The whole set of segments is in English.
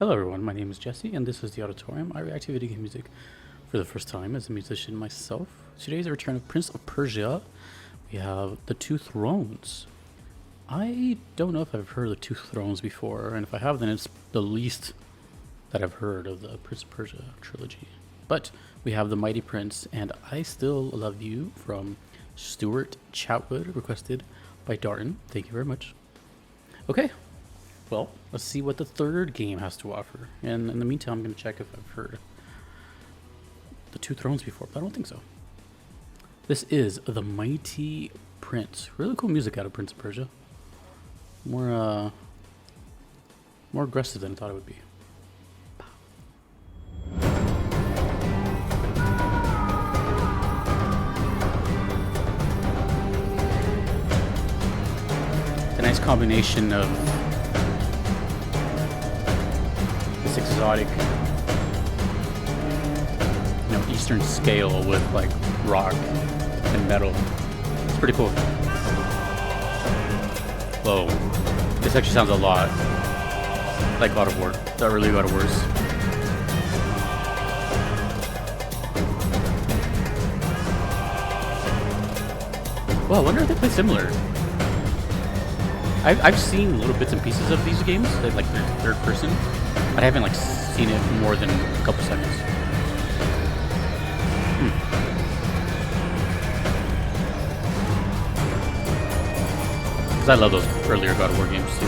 Hello everyone, my name is Jesse and this is The Auditorium. I react to video game music for the first time as a musician myself. Today is the return of Prince of Persia. We have The Two Thrones. I don't know if I've heard of The Two Thrones before, and if I have then it's the least that I've heard of the Prince of Persia trilogy. But we have The Mighty Prince and I Still Love You from Stuart Chatwood, requested by Darton. Thank you very much. Okay. Well, let's see what the third game has to offer. And in the meantime, I'm going to check if I've heard The Two Thrones before, but I don't think so. This is The Mighty Prince. Really cool music out of Prince of Persia. More aggressive than I thought it would be. A nice combination of this exotic, Eastern scale with like rock and metal. It's pretty cool. Whoa, this actually sounds a lot like God of War, the early God of Wars. Well, I wonder if they play similar. I've seen little bits and pieces of these games, like third person, but I haven't like seen it more than a couple seconds. Because I love those earlier God of War games too.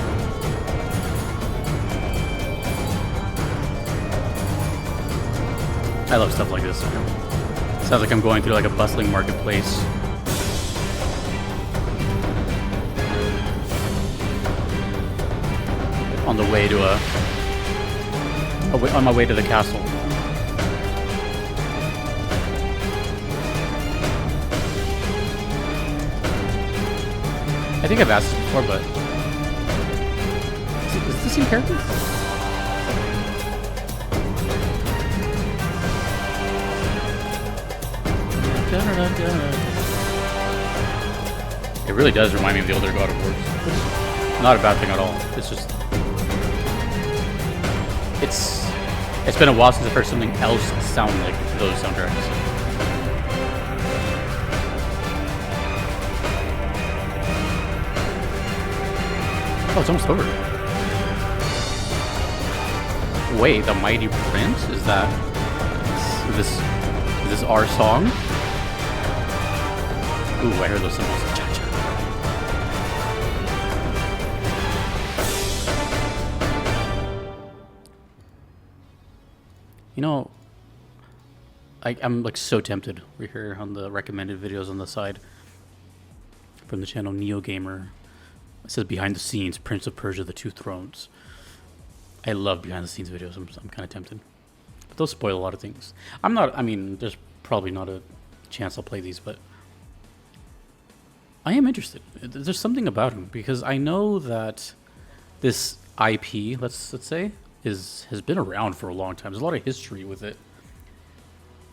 I love stuff like this. Sounds like I'm going through like a bustling marketplace. On the way to on my way to the castle. I think I've asked this before, but is this the same character? It really does remind me of the older God of Wars, which is not a bad thing at all. It's just it's been a while since I've heard something else sound like those soundtracks. Oh, it's almost over. Wait, The Mighty Prince? Is this our song? Ooh, I heard those cymbals. Cha-cha. I'm like so tempted. We're here on the recommended videos on the side from the channel Neo Gamer. It says behind the scenes, Prince of Persia: The Two Thrones. I love behind the scenes videos. I'm kind of tempted, but they'll spoil a lot of things. There's probably not a chance I'll play these, but I am interested. There's something about him because I know that this IP, let's say, has been around for a long time. There's a lot of history with it.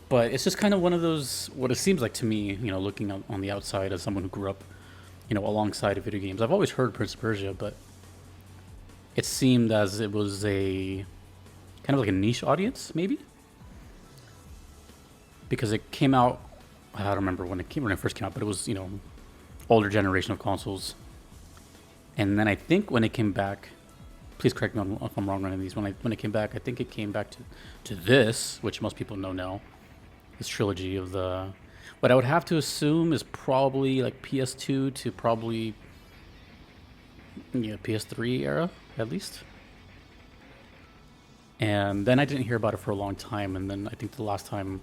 But it's just kind of one of those, what it seems like to me, looking on the outside as someone who grew up, alongside of video games. I've always heard Prince of Persia, but it seemed as it was a kind of like a niche audience, maybe? Because it came out, I don't remember when it first came out, but it was, older generation of consoles. And then I think when it came back, please correct me if I'm wrong on any of these, when it came back, I think it came back to this, which most people know now. This trilogy of what I would have to assume is probably like PS2 to probably PS3 era, at least. And then I didn't hear about it for a long time, and then I think the last time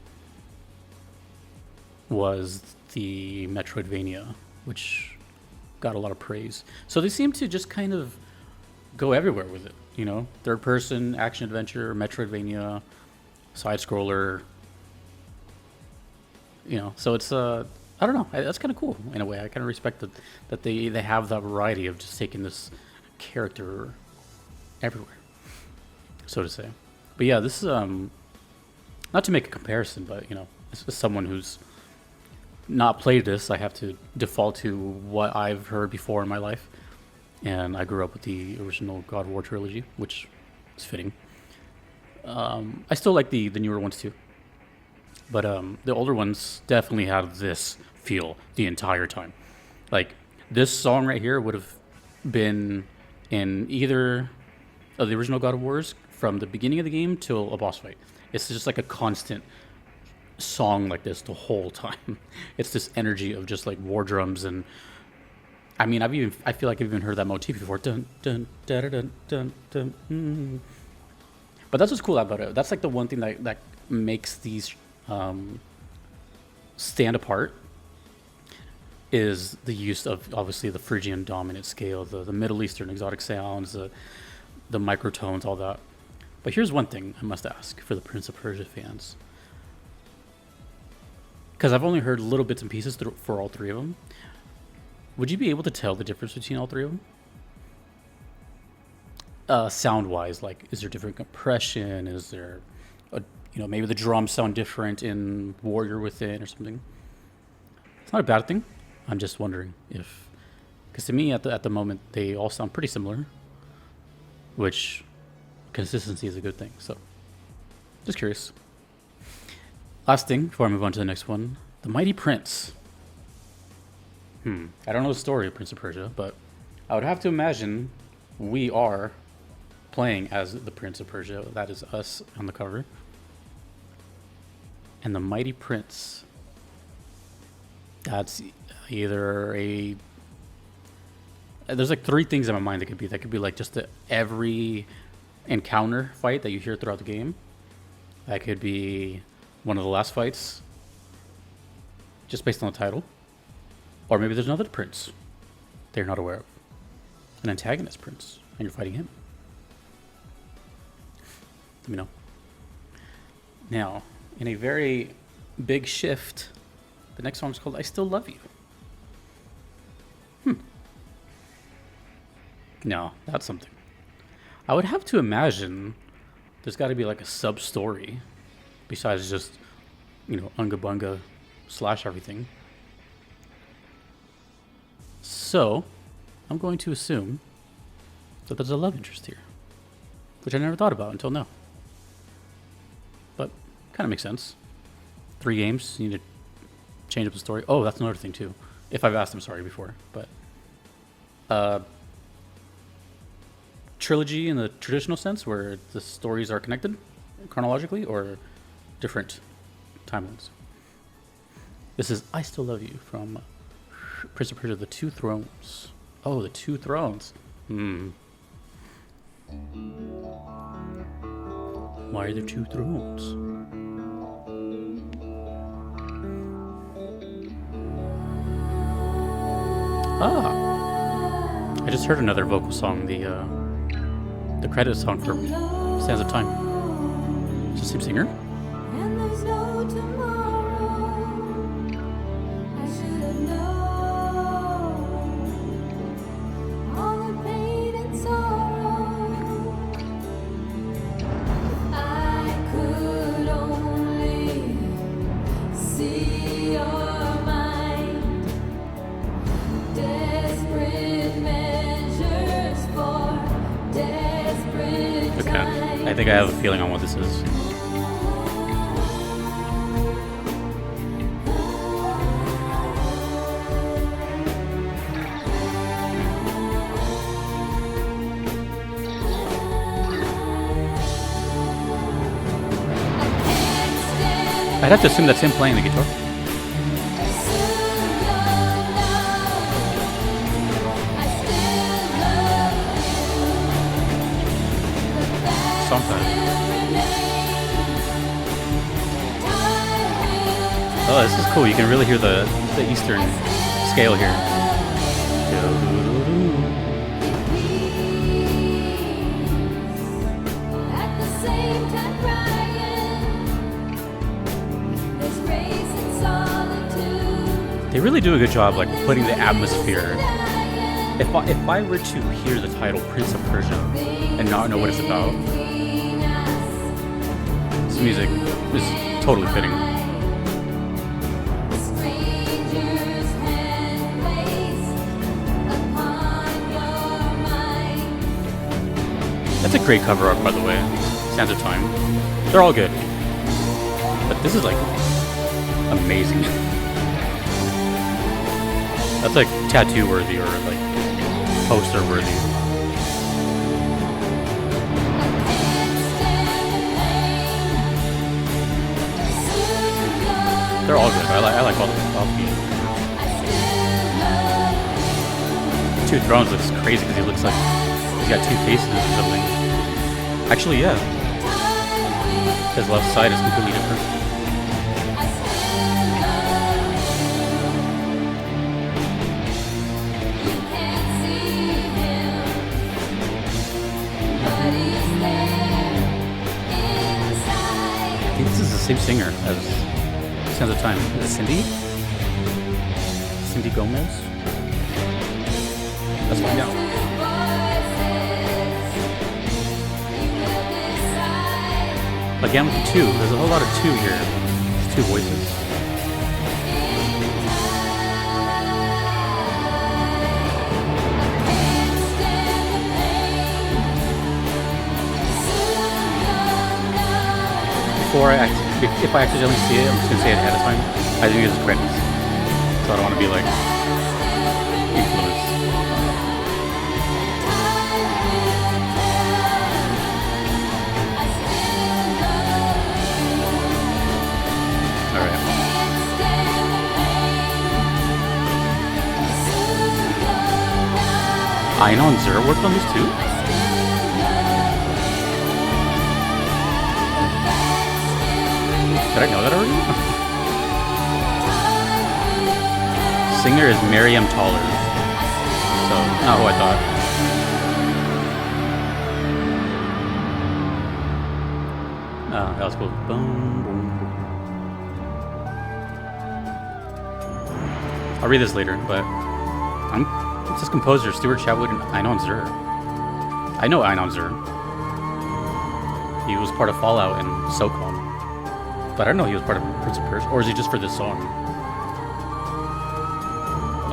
was the Metroidvania, which got a lot of praise. So they seem to just kind of go everywhere with it, third person, action adventure, Metroidvania, side scroller. So it's I don't know. That's kind of cool in a way. I kind of respect that they have that variety of just taking this character everywhere, so to say. But yeah, this is not to make a comparison, but as someone who's not played this, I have to default to what I've heard before in my life. And I grew up with the original God of War trilogy, which is fitting. I still like the newer ones too, but the older ones definitely had this feel the entire time. Like this song right here would have been in either of the original God of Wars from the beginning of the game till a boss fight. It's just like a constant song like this the whole time. It's this energy of just like war drums, and I mean, I feel like I've even heard that motif before. Dun dun dun dun dun dun. But that's what's cool about it. That's like the one thing that makes these stand apart is the use of obviously the Phrygian dominant scale, the Middle Eastern exotic sounds, the microtones, all that. But here's one thing I must ask for the Prince of Persia fans, because I've only heard little bits and pieces for all three of them. Would you be able to tell the difference between all three of them? Sound-wise, like, is there different compression? Is there, maybe the drums sound different in Warrior Within or something? It's not a bad thing. I'm just wondering if, because to me at the moment they all sound pretty similar, which consistency is a good thing. So, just curious. Last thing before I move on to the next one, the Mighty Prince. I don't know the story of Prince of Persia, but I would have to imagine we are playing as the Prince of Persia. That is us on the cover. And the Mighty Prince, that's either there's like three things in my mind that could be. That could be like just every encounter fight that you hear throughout the game. That could be one of the last fights, just based on the title. Or maybe there's another prince they're not aware of. An antagonist prince, and you're fighting him. Let me know. Now, in a very big shift, the next song is called I Still Love You. No, that's something. I would have to imagine there's got to be like a sub-story besides just, Unga Bunga / everything. So, I'm going to assume that there's a love interest here, which I never thought about until now. But, kind of makes sense. 3 games, you need to change up the story. Oh, that's another thing too. If I've asked, I'm sorry before. But, trilogy in the traditional sense, where the stories are connected chronologically, or different timelines. This is I Still Love You from Prince of Persia, The Two Thrones. Oh, The Two Thrones. Why are there 2 thrones? I just heard another vocal song, the credit song for Sands of Time. Is it the same singer? I think I have a feeling on what this is. I'd have to assume that's him playing the guitar. Oh, this is cool. You can really hear the Eastern scale here. They really do a good job, like putting the atmosphere. If I were to hear the title Prince of Persia and not know what it's about, this music is totally fitting. That's a great cover art, by the way. Sands of Time. They're all good. But this is like amazing. That's like tattoo worthy or like poster worthy. They're all good. I like all the Two Thrones looks crazy because he looks like he's got two faces or something. Actually, yeah. His left side is completely different. I think this is the same singer as Sands of Time. Is it Cindy? Cindy Gomez? Let's find out. Again with the two. There's a whole lot of two here. There's two voices. If I accidentally see it, I'm just gonna say it ahead of time. I think it's credits, so I don't want to be like influenced. All right. Einon and Zero worked on this too. Did I know that already? Singer is Miriam Toller. So, not who I thought. That was cool. Boom, boom, boom. I'll read this later, but it's this composer, Stuart Chatwood and Einon Zur. I know Einon Zur. He was part of Fallout and SOCOM. But I don't know he was part of Prince of Persia. Or is he just for this song?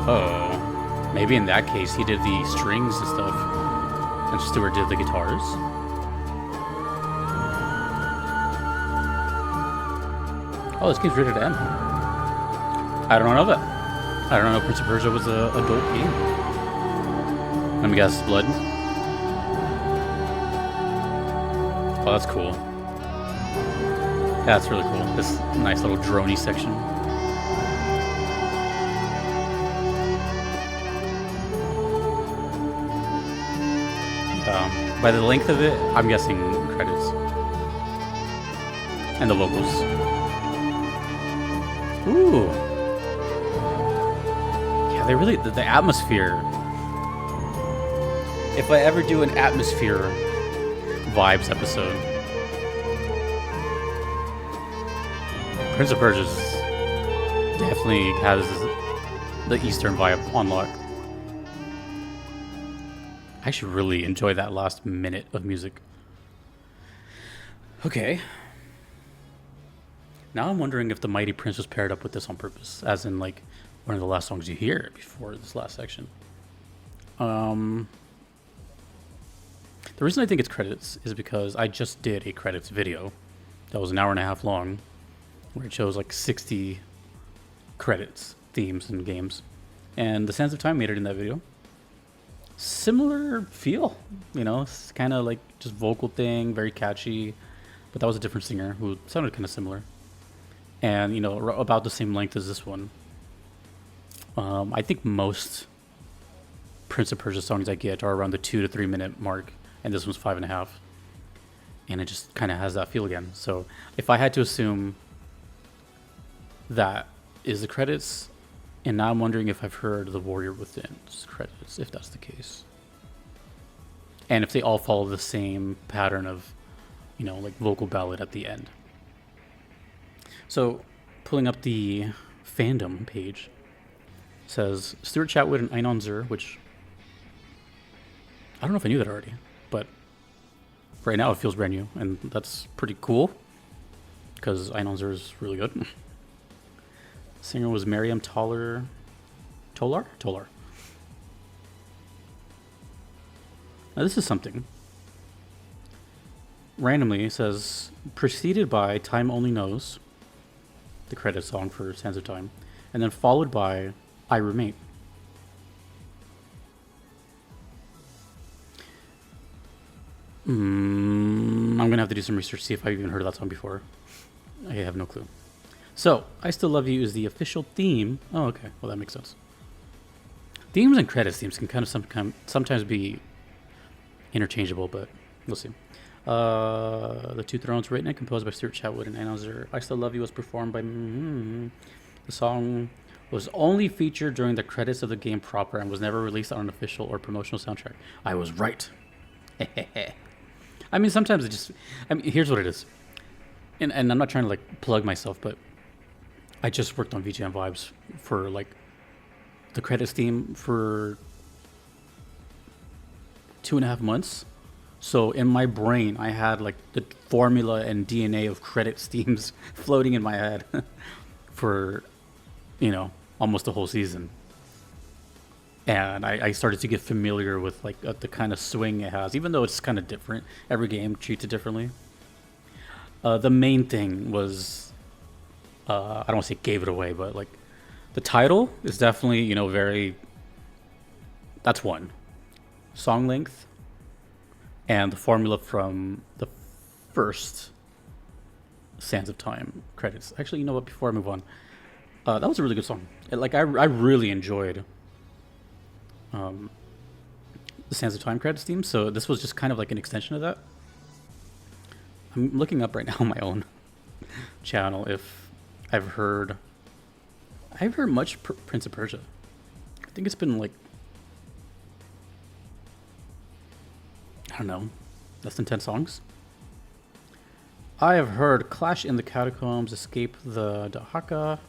Oh. Maybe in that case he did the strings and stuff. And Stuart did the guitars. Oh, this game's rated M. I don't know that. I don't know Prince of Persia was an adult game. Let me guess, blood. Oh, that's cool. Yeah, that's really cool. This nice little droney section. By the length of it, I'm guessing credits. And the vocals. Ooh. Yeah, they really, the atmosphere. If I ever do an atmosphere vibes episode, Prince of Persia definitely has the Eastern vibe on lock. I actually really enjoy that last minute of music. Okay. Now I'm wondering if the Mighty Prince was paired up with this on purpose, as in like one of the last songs you hear before this last section. The reason I think it's credits is because I just did a credits video that was an hour and a half long, where it shows like 60 credits, themes, and games. And the Sands of Time made it in that video. Similar feel, you know, it's kind of like just vocal thing, very catchy, but that was a different singer who sounded kind of similar. And, you know, about the same length as this one. I think most Prince of Persia songs I get are around the 2 to 3 minute mark, and this one's 5.5. And it just kind of has that feel again. So if I had to assume that is the credits, and now I'm wondering if I've heard The Warrior Within's credits, if that's the case. And if they all follow the same pattern of, you know, like vocal ballad at the end. So, pulling up the fandom page, says Stuart Chatwood and Einon Zur, which I don't know if I knew that already, but right now it feels brand new, and that's pretty cool, because Einon Zur is really good. Singer was Miriam Toller. Now this is something. randomly says preceded by Time Only Knows, the credit song for Sands of Time, and then followed by I Remain. I'm gonna have to do some research, see if I've even heard of that song before. I have no clue. So, I Still Love You is the official theme. Oh, okay. Well, that makes sense. Themes and credits themes can kind of sometimes be interchangeable, but we'll see. The Two Thrones, written and composed by Stuart Chatwood and Announcer. I Still Love You was performed by... The song was only featured during the credits of the game proper and was never released on an official or promotional soundtrack. I was right. I mean, sometimes it just... I mean, here's what it is. And I'm not trying to, like, plug myself, but I just worked on VGM Vibes for, like, the credits theme for 2.5 months. So in my brain, I had, like, the formula and DNA of credits themes floating in my head for, you know, almost the whole season. And I started to get familiar with, like, the kind of swing it has, even though it's kind of different. Every game treats it differently. The main thing was, I don't want to say gave it away, but, like, the title is definitely, you know, very... That's one. Song length. And the formula from the first Sands of Time credits. Actually, you know what? Before I move on, that was a really good song. I really enjoyed the Sands of Time credits theme. So this was just kind of like an extension of that. I'm looking up right now on my own channel if I've heard much Prince of Persia. I think it's been like, I don't know, less than 10 songs. I have heard Clash in the Catacombs, Escape the Dahaka,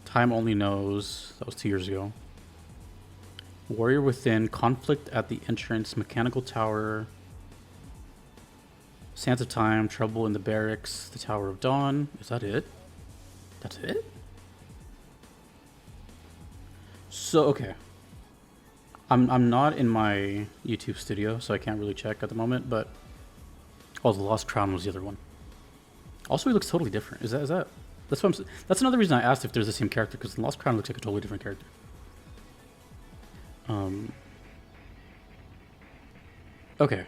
Time Only Knows, that was 2 years ago. Warrior Within, Conflict at the Entrance, Mechanical Tower, Sands of Time, Trouble in the Barracks, The Tower of Dawn. Is that it? That's it? So, okay. I'm not in my YouTube studio, so I can't really check at the moment, but... Oh, The Lost Crown was the other one. Also, he looks totally different. Is that... That's another reason I asked if there's the same character, because The Lost Crown looks like a totally different character. Okay.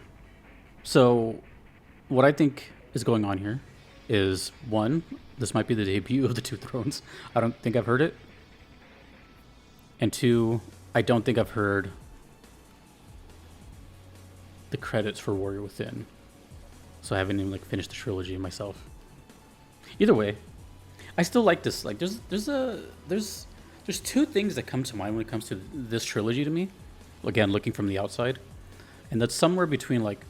So, what I think is going on here is, one, this might be the debut of the Two Thrones. I don't think I've heard it. And two, I don't think I've heard the credits for Warrior Within. So I haven't even, like, finished the trilogy myself. Either way, I still like this. Like, there's two things that come to mind when it comes to this trilogy to me. Again, looking from the outside. And that's somewhere between, like,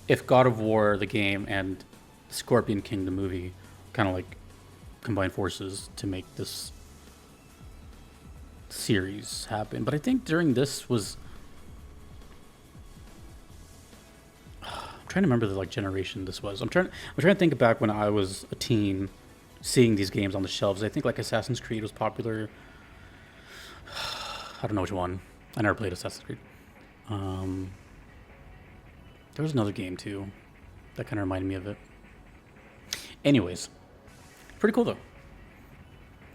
if God of War, the game, and Scorpion King, the movie, kind of, like, combine forces to make this series happen. But I think during this was... I'm trying to remember the, like, generation this was. I'm trying to think back when I was a teen, seeing these games on the shelves. I think, like, Assassin's Creed was popular. I don't know which one. I never played Assassin's Creed. There was another game too that kind of reminded me of it. Anyways, pretty cool though.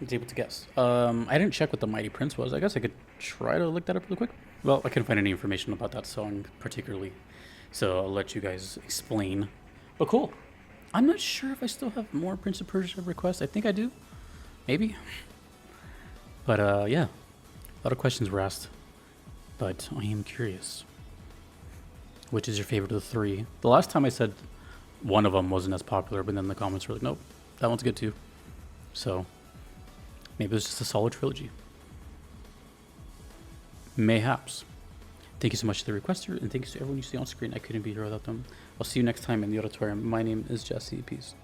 I was able to guess. I didn't check what the Mighty Prince was. I guess I could try to look that up really quick. Well, I couldn't find any information about that song particularly, so I'll let you guys explain. But cool. I'm not sure if I still have more Prince of Persia requests. I think I do. Maybe. But yeah, a lot of questions were asked. But I am curious. Which is your favorite of the three? The last time I said one of them wasn't as popular, but then the comments were like, nope, that one's good too. So maybe it was just a solid trilogy. Mayhaps. Thank you so much to the requester, and thank you to everyone you see on screen. I couldn't be here without them. I'll see you next time in the auditorium. My name is Jesse. Peace.